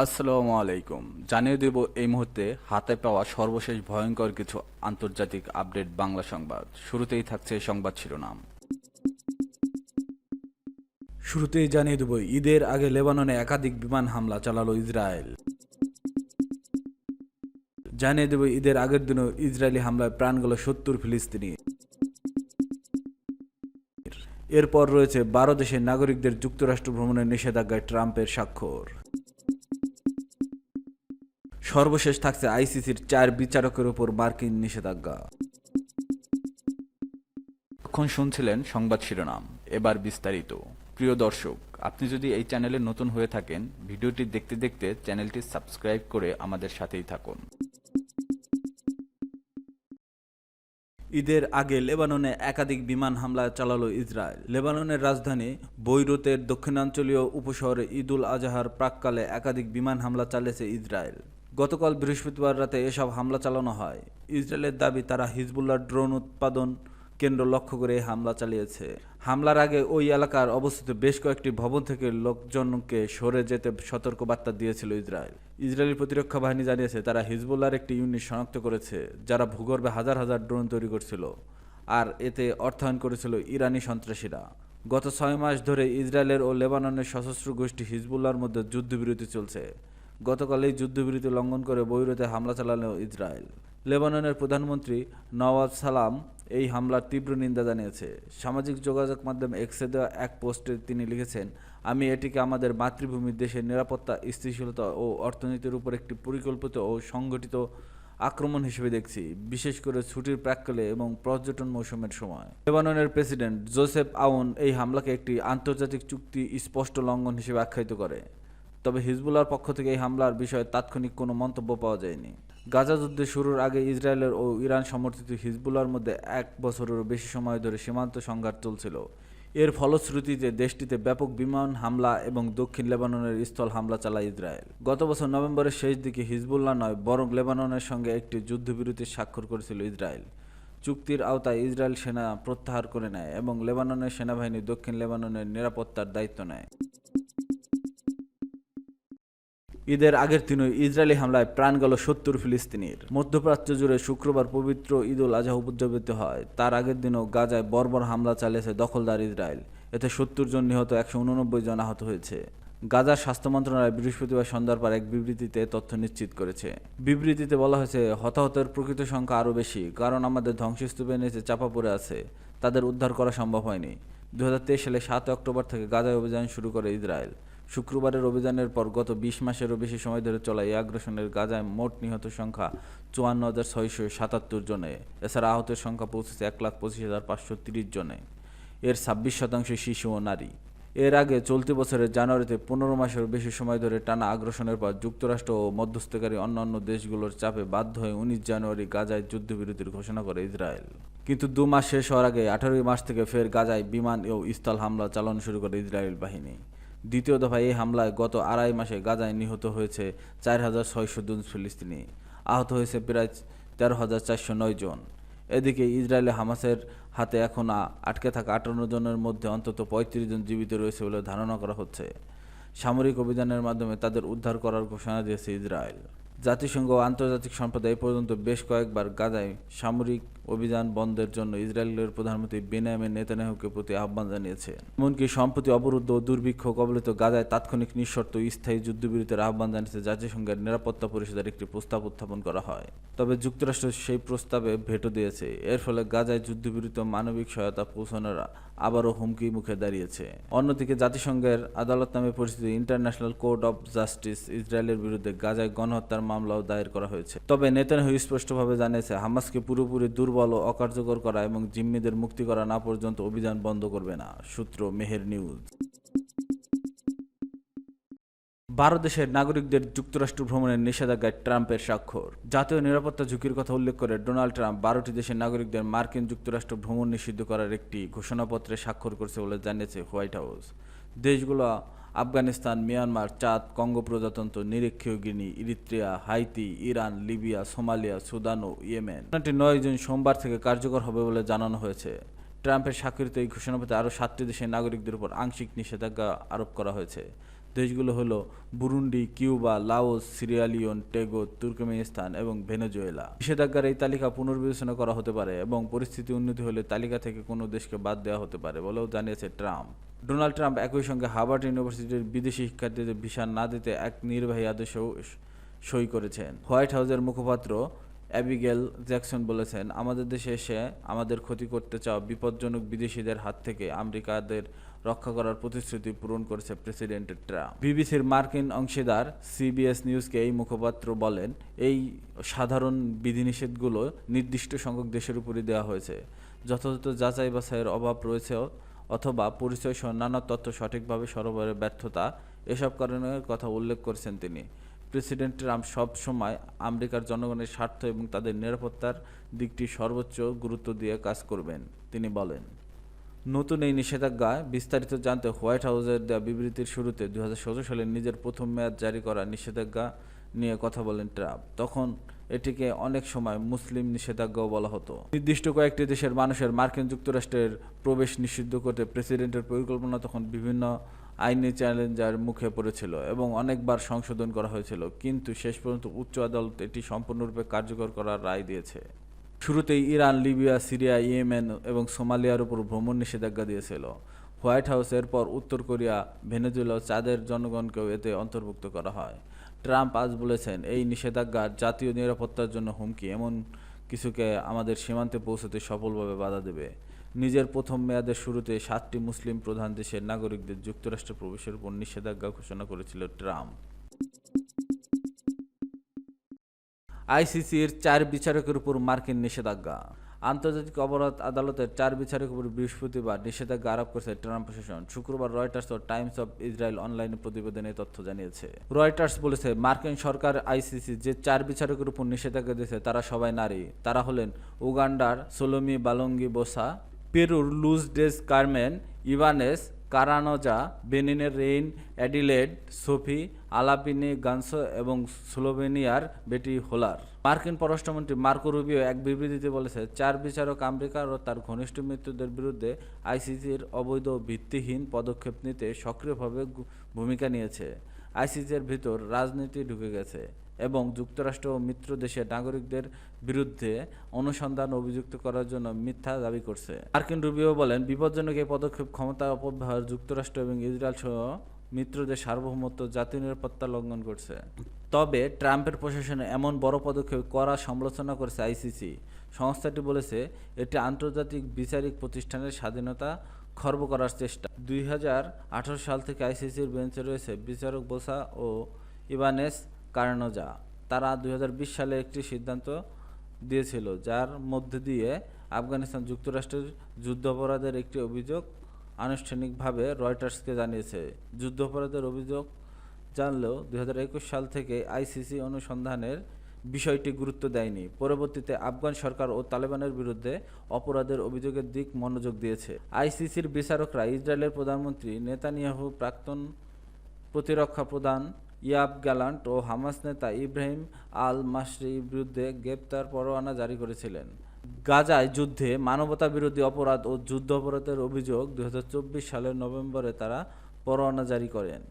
আসসালামু আলাইকুম। জানিয়ে দেব এই মুহূর্তে হাতে পাওয়া সর্বশেষ ভয়ঙ্কর কিছু আন্তর্জাতিক আপডেট বাংলা সংবাদ। শুরুতেই থাকছে সংবাদ শিরোনাম। শুরুতেই জানিয়ে দেব ঈদের আগে লেবাননে একাধিক বিমান হামলা চালালো ইসরায়েল। জানিয়ে দেব ঈদের আগের দিনও ইসরায়েলি হামলায় প্রাণ গেল ৭০ ফিলিস্তিনি। এরপর রয়েছে ১২ দেশের নাগরিকদের যুক্তরাষ্ট্র ভ্রমণের নিষেধাজ্ঞায় ট্রাম্পের স্বাক্ষর। সর্বশেষ থাকছে আইসিসির ৪ বিচারকের উপর মার্কিন নিষেধাজ্ঞা। এখন শুনছিলেন সংবাদ শিরোনাম, এবার বিস্তারিত। প্রিয় দর্শক, আপনি যদি এই চ্যানেলে নতুন হয়ে থাকেন, ভিডিওটি দেখতে দেখতে চ্যানেলটি সাবস্ক্রাইব করে আমাদের সাথেই থাকুন। ঈদের আগে লেবাননে একাধিক বিমান হামলা চালালো ইসরায়েল। লেবাননের রাজধানী বৈরুতের দক্ষিণাঞ্চলীয় উপশহরে ঈদুল আজহার প্রাক্কালে একাধিক বিমান হামলা চালিয়েছে ইসরায়েল। গতকাল বৃহস্পতিবার রাতে এসব হামলা চালানো হয়। ইসরায়েলের দাবি, তারা হিজবুল্লাহর ড্রোন উৎপাদন কেন্দ্র লক্ষ্য করে হামলা চালিয়েছে। হামলার আগে ওই এলাকার অবস্থিত বেশ কয়েকটি ভবন থেকে লোকজনকে সরে যেতে সতর্কবার্তা দিয়েছিল ইসরায়েল। ইসরায়েলি প্রতিরক্ষা বাহিনী জানিয়েছে, তারা হিজবুল্লাহর একটি ইউনিট শনাক্ত করেছে, যারা ভূগর্ভে হাজার হাজার ড্রোন তৈরি করছিল আর এতে অর্থায়ন করেছিল ইরানি সন্ত্রাসীরা। গত ৬ মাস ধরে ইসরায়েলের ও লেবাননের সশস্ত্র গোষ্ঠী হিজবুল্লাহর মধ্যে যুদ্ধবিরতি চলছে। গতকাল এই যুদ্ধবিরতি লঙ্ঘন করে বৈরুতে হামলা চালানো ইসরায়েল। লেবাননের প্রধানমন্ত্রী নওয়াজ সালাম এই হামলার তীব্র নিন্দা জানিয়েছে। সামাজিক যোগাযোগ মাধ্যম এক্সে দেওয়া এক পোস্টে তিনি লিখেছেন, আমি এটিকে আমাদের মাতৃভূমির দেশের নিরাপত্তা, স্থিতিশীলতা ও অর্থনীতির উপর একটি পরিকল্পিত ও সংগঠিত আক্রমণ হিসেবে দেখছি, বিশেষ করে ছুটির প্রাক্কালে এবং পর্যটন মৌসুমের সময়। লেবাননের প্রেসিডেন্ট জোসেফ আউন এই হামলাকে একটি আন্তর্জাতিক চুক্তি স্পষ্ট লঙ্ঘন হিসেবে আখ্যায়িত করে। তবে হিজবুল্লাহর পক্ষ থেকে এই হামলার বিষয়ে তাৎক্ষণিক কোনো মন্তব্য পাওয়া যায়নি। গাজা যুদ্ধের শুরুর আগে ইসরায়েলের ও ইরান সমর্থিত হিজবুল্লাহর মধ্যে ১ বছরেরও বেশি সময় ধরে সীমান্ত সংঘাত চলছিল। এর ফলশ্রুতিতে দেশটিতে ব্যাপক বিমান হামলা এবং দক্ষিণ লেবাননের স্থল হামলা চালায় ইসরায়েল। গত বছর নভেম্বরের শেষ দিকে হিজবুল্লাহ নয়, বরং লেবাননের সঙ্গে একটি যুদ্ধবিরতির স্বাক্ষর করেছিল ইসরায়েল। চুক্তির আওতায় ইসরায়েল সেনা প্রত্যাহার করে নেয় এবং লেবাননের সেনাবাহিনী দক্ষিণ লেবাননের নিরাপত্তার দায়িত্ব নেয়। ঈদের আগের দিনই ইসরায়েলি হামলায় প্রাণ গেল ৭০ ফিলিস্তিনির। মধ্যপ্রাচ্য জুড়ে শুক্রবার পবিত্র ঈদুল আজহা উদযাপিত হয়। তার আগের দিনও গাজায় বর্বর হামলা চালিয়েছে দখলদার ইসরায়েল। এতে ৭০ জন নিহত, ১৮৯ জন আহত হয়েছে। গাজার স্বাস্থ্য মন্ত্রণালয় বৃহস্পতিবার সন্ধ্যার পর এক বিবৃতিতে তথ্য নিশ্চিত করেছে। বিবৃতিতে বলা হয়েছে, হতাহতের প্রকৃত সংখ্যা আরও বেশি, কারণ আমাদের ধ্বংসস্তূপের নিচে চাপা পড়ে আছে, তাদের উদ্ধার করা সম্ভব হয়নি। ২০২৩ সালে ৭ অক্টোবর থেকে গাজায় অভিযান শুরু করে ইসরায়েল। শুক্রবারের অভিযানের পর গত ২০ মাসেরও বেশি সময় ধরে চলা এই আগ্রাসনের গাজায় মোট নিহত সংখ্যা ৫৪,৬৭৭ জনে। এছাড়া আহতের সংখ্যা পৌঁছেছে ১,২৫,৫৩০ জনে। এর ২৬% শিশু ও নারী। এর আগে চলতি বছরের জানুয়ারিতে ১৫ মাসেরও বেশি সময় ধরে টানা আগ্রাসনের পর যুক্তরাষ্ট্র ও মধ্যস্থকারী অন্যান্য দেশগুলোর চাপে বাধ্য হয়ে ১৯ জানুয়ারি গাজায় যুদ্ধবিরতির ঘোষণা করে ইসরায়েল। কিন্তু ২ মাস শেষ হওয়ার আগে ১৮ মার্চ থেকে ফের গাজায় বিমান ও স্থল হামলা চালানো শুরু করে ইসরায়েল বাহিনী। দ্বিতীয় দফায় এই হামলায় গত আড়াই মাসে গাজায় নিহত হয়েছে ৪,৬০০ ফিলিস্তিনি, আহত হয়েছে প্রায় ১৩,৪০৯ জন। এদিকে ইসরায়েলে হামাসের হাতে এখন আটকে থাকা ৫৮ জনের মধ্যে অন্তত ৩৫ জন জীবিত রয়েছে বলে ধারণা করা হচ্ছে। সামরিক অভিযানের মাধ্যমে তাদের উদ্ধার করার ঘোষণা দিয়েছে ইসরায়েল। জাতিসংঘ ও আন্তর্জাতিক সম্প্রদায় পর্যন্ত বেশ কয়েকবার গাজায় সামরিক অভিযান বন্ধের জন্য ইসরায়েলের প্রধানমন্ত্রী বেনিয়ামিন নেতানিয়াহুকে প্রতি আহ্বান জানিয়েছে। এমনকি সম্প্রতি অবরুদ্ধ ও দুর্ভিক্ষ কবলিত গাজায় তাৎক্ষণিক নিঃশর্ত স্থায়ী যুদ্ধবিরতির আহ্বান জানিয়েছে জাতিসংঘের নিরাপত্তা পরিষদের একটি প্রস্তাব উত্থাপন করা হয়। তবে যুক্তরাষ্ট্র সেই প্রস্তাবে ভেটো দিয়েছে। এর ফলে গাজায় যুদ্ধবিরতি ও মানবিক সহায়তা পৌঁছানোর আবারও হুমকি মুখে দাঁড়িয়েছে। অন্যদিকে জাতিসংঘের আদালত নামে পরিচিত ইন্টারন্যাশনাল কোর্ট অব জাস্টিস ইসরায়েলের বিরুদ্ধে গাজায় গণহত্যার মামলাও দায়ের করা হয়েছে। তবে নেতানিয়াহু স্পষ্টভাবে জানিয়েছে, হামাসকে পুরোপুরি দুর্বল ও অকার্যকর করা এবং জিম্মিদের মুক্তি করা না পর্যন্ত অভিযান বন্ধ করবে না। সূত্র মেহের নিউজ। ১২ দেশের নাগরিকদের যুক্তরাষ্ট্র ভ্রমণের নিষেধাজ্ঞায় ট্রাম্পের স্বাক্ষর। জাতীয় নিরাপত্তা ঝুঁকির কথা উল্লেখ করে ডোনাল্ড ট্রাম্প ১২টি দেশের নাগরিকদের মার্কিন যুক্তরাষ্ট্র ভ্রমণ নিষিদ্ধ করার একটি ঘোষণাপত্রে স্বাক্ষর করেছে বলে জানিয়েছে হোয়াইট হাউস। দেশগুলো আফগানিস্তান, মিয়ানমার, চাদ, কঙ্গো প্রজাতন্ত্র, নিরীক্ষীয় Guinea, Eritrea, Haiti, Iran, Libya, Somalia, Sudan ও ইয়েমেন। ঘোষণাটি ৯ জুন সোমবার থেকে কার্যকর হবে বলে জানানো হয়েছে। ট্রাম্পের স্বাক্ষরিত এই ঘোষণাপত্রে আরও 7টি দেশের নাগরিকদের উপর আংশিক নিষেধাজ্ঞা আরোপ করা হয়েছে। দেশগুলো হলো Burundi, Cuba, Laos, Sierra Leone, Togo, Turkmenistan এবং ভেনেজুয়েলা। নিষেধাজ্ঞার এই তালিকা পুনর্বিবেচনা করা হতে পারে এবং পরিস্থিতি উন্নতি হলে তালিকা থেকে কোনো দেশকে বাদ দেওয়া হতে পারে বলেও জানিয়েছে ট্রাম্প। ডোনাল্ড ট্রাম্প একই সঙ্গে হার্ভার্ড ইউনিভার্সিটির বিদেশি শিক্ষার্থীদের ভিসা না দিতে এক নির্বাহী আদেশেও সই করেছেন। হোয়াইট হাউসের মুখপাত্র অ্যাবিগেল জ্যাকসন বলেছেন, আমাদের দেশে এসে আমাদের ক্ষতি করতে চাওয়া বিপজ্জনক বিদেশিদের হাত থেকে আমেরিকাদের রক্ষা করার প্রতিশ্রুতি পূরণ করেছে প্রেসিডেন্ট ট্রাম্প। বিবিসির মার্কিন অংশীদার সিবিএস নিউজকে এই মুখপাত্র বলেন, এই সাধারণ বিধিনিষেধগুলো নির্দিষ্ট সংখ্যক দেশের উপরই দেওয়া হয়েছে। যথাযথ যাচাই বাছাইয়ের অভাব রয়েছে অথবা পরিচয় সহ নানা তথ্য সঠিকভাবে সরবরাহের ব্যর্থতা, এসব কারণের কথা উল্লেখ করেছেন তিনি। প্রেসিডেন্ট ট্রাম্প সব সময় আমেরিকার জনগণের স্বার্থ এবং তাদের নিরাপত্তার দিকটি সর্বোচ্চ গুরুত্ব দিয়ে কাজ করবেন, তিনি বলেন। নতুন এই নিষেধাজ্ঞা বিস্তারিত জানতে হোয়াইট হাউসের দেওয়া বিবৃতির শুরুতে 2016 সালে নিজের প্রথম মেয়াদ জারি করা নিষেধাজ্ঞা নিয়ে কথা বলেন ট্রাম্প। তখন এটিকে অনেক সময় মুসলিম নিষেধাজ্ঞাও বলা হতো। নির্দিষ্ট কয়েকটি দেশের মানুষের মার্কিন যুক্তরাষ্ট্রের প্রবেশ নিষিদ্ধ করতে প্রেসিডেন্টের পরিকল্পনা তখন বিভিন্ন আইনি চ্যালেঞ্জের মুখে পড়েছিল এবং অনেকবার সংশোধন করা হয়েছিল, কিন্তু শেষ পর্যন্ত উচ্চ আদালত এটি সম্পূর্ণরূপে কার্যকর করার রায় দিয়েছে। শুরুতেই ইরান, লিবিয়া, সিরিয়া, ইয়েমেন এবং সোমালিয়ার উপর ভ্রমণ নিষেধাজ্ঞা দিয়েছিল হোয়াইট হাউস। এরপর উত্তর কোরিয়া, ভেনেজুয়েলা ও চাঁদের জনগণকেও এতে অন্তর্ভুক্ত করা হয়। ট্রাম্প আজ বলেছেন, এই নিষেধাজ্ঞা জাতীয় নিরাপত্তার জন্য হুমকি, এমন কিছুকে আমাদের সীমান্তে পৌঁছতে সফলভাবে বাধা দেবে। নিজের প্রথম মেয়াদের শুরুতে 7টি মুসলিম প্রধান দেশের নাগরিকদের যুক্তরাষ্ট্রে প্রবেশের উপর নিষেধাজ্ঞা ঘোষণা করেছিল ট্রাম্প। আইসিসির 4 বিচারকের উপর মার্কিন নিষেধাজ্ঞা। আন্তর্জাতিক অপরাধ আদালতের 4 বিচারকের উপর বৃহস্পতিবার নিষেধাজ্ঞা আরোপ করেছে ট্রাম্প প্রশাসন। শুক্রবার রয়টার্স ও টাইমস অব ইসরায়েল অনলাইনে প্রতিবেদনে এই তথ্য জানিয়েছে। রয়টার্স বলেছে, মার্কিন সরকার আইসিসি যে 4 বিচারকের উপর নিষেধাজ্ঞা দিয়েছে তারা সবাই নারী। তারা হলেন উগান্ডার সোলোমি বালঙ্গি বোসা, পেরুর লুজ ডেস কারমেন ইভানেস কারানোজা, বেনিনের রেইন অ্যাডিলেড সোফি আলাপিনি গানসো এবং স্লোভেনিয়ার বেটি হোলার। মার্কিন পররাষ্ট্রমন্ত্রী মার্কো রুবিও এক বিবৃতিতে বলেছে, 4 বিচারক আমেরিকা ও তার ঘনিষ্ঠ মিত্রদের বিরুদ্ধে আইসিসির অবৈধ ও ভিত্তিহীন পদক্ষেপ নিতে সক্রিয়ভাবে ভূমিকা নিয়েছে। আইসিসির ভিতর রাজনীতি ঢুকে গেছে এবং যুক্তরাষ্ট্র ও মিত্র দেশের নাগরিকদের বিরুদ্ধে অনুসন্ধান অভিযুক্ত করার জন্য মিথ্যা দাবি করছে। মার্কিন রুবিও বলেন, বিপজ্জনক এই পদক্ষেপ ক্ষমতা অপব্যবহার, যুক্তরাষ্ট্র এবং ইসরায়েল সহ মিত্রদের সার্বভৌমত্ব, জাতীয় নিরাপত্তা লঙ্ঘন করছে। তবে ট্রাম্পের প্রশাসনে এমন বড় পদক্ষেপ করা সমালোচনা করেছে আইসিসি। সংস্থাটি বলেছে, এটি আন্তর্জাতিক বিচারিক প্রতিষ্ঠানের স্বাধীনতা খর্ব করার চেষ্টা। 2018 সাল থেকে আইসিসির বেঞ্চে রয়েছে বিচারক বোসা ও ইভানেস কারানোজা। তারা 2020 সালে একটি সিদ্ধান্ত দিয়েছিল, যার মধ্যে দিয়ে আফগানিস্তান যুক্তরাষ্ট্রের যুদ্ধাপরাধের একটি অভিযোগ আনুষ্ঠানিকভাবে রয়টার্সকে জানিয়েছে। যুদ্ধাপরাধের অভিযোগ জানলেও 2021 সাল থেকে আইসিসি অনুসন্ধানের বিষয়টি গুরুত্ব দেয়নি। পরবর্তীতে আফগান সরকার ও তালেবানের বিরুদ্ধে অপরাধের অভিযোগের দিক মনোযোগ দিয়েছে। আইসিসির বিচারকরা ইসরায়েলের প্রধানমন্ত্রী নেতানিয়াহু, প্রাক্তন প্রতিরক্ষা প্রধান ইয়াব গ্যালান্ট ও হামাস নেতা ইব্রাহিম আল মাসরির বিরুদ্ধে গ্রেপ্তার পরোয়ানা জারি করেছিলেন। গাজায় যুদ্ধে মানবতাবিরোধী অপরাধ ও যুদ্ধ অপরাধের অভিযোগ 2024 সালের নভেম্বরে তারা পরোয়ানা জারি করেন।